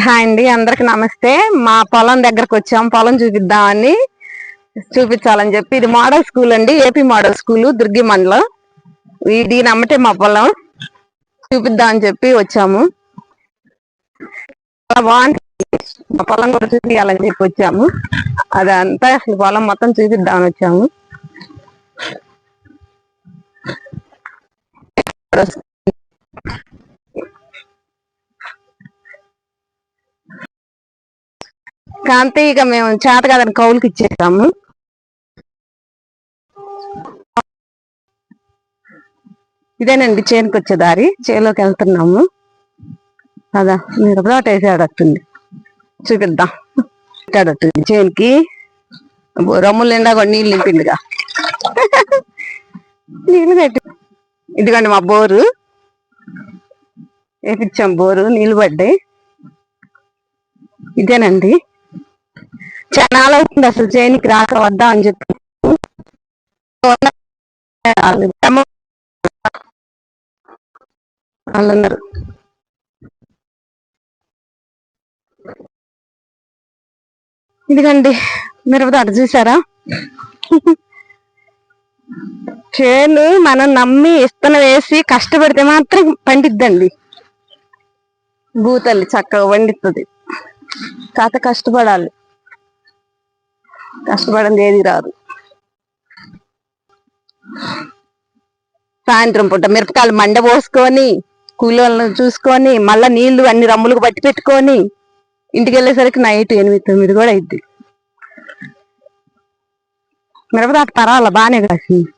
Hi అండి, అందరికి నమస్తే. మా పొలం దగ్గరకు వచ్చాం, పొలం చూపించాలని చెప్పి. ఇది మోడల్ స్కూల్ అండి, ఏపీ మోడల్ స్కూల్, దుర్గి మండలం. దీని అమ్మటే మా పొలం, చూపిద్దామని చెప్పి వచ్చాము. చాలా బాగుంటుంది, మా పొలం కూడా చూపించాలని చెప్పి వచ్చాము. అదంతా అసలు పొలం మొత్తం చూపిద్దామని వచ్చాము. కాంతి ఇక మేము చేత కాదని కౌలుకి ఇచ్చేసాము. ఇదేనండి చేనుకి వచ్చే దారి, చేలోకి వెళ్తున్నాము. అదా మిరపదాట వేసాడట్టుంది, చూపిద్దాం. పెట్టాడట్టుంది చేనుకి, రమ్ములు నిండా కూడా నీళ్ళు నింపిందిగా. నీళ్ళు పెట్టి ఇదిగోండి మా బోరు వేపించాం, బోరు నీళ్ళు పడ్డాయి. ఇదేనండి, చాలా అవుతుంది అసలు చేనికి రాక వద్దా అని చెప్పి వాళ్ళన్నారు. ఇదిగండి మిరపదాట చూసారా. చేను మనం నమ్మి ఇత్తనం వేసి కష్టపడితే మాత్రం పండిద్దండి. భూతల్లి చక్కగా వండిస్తుంది, కాత కష్టపడాలి, కష్టపడింది ఏది రాదు. సాయంత్రం పూట మిరపకాయలు మండ పోసుకొని, కూలీలను చూసుకొని, మళ్ళా నీళ్లు అన్ని రమ్ములకు పట్టి పెట్టుకొని ఇంటికి వెళ్ళేసరికి నైట్ 8-9 కూడా అయింది. మిరపదాట పర్వాలా బాగానే కాసింది.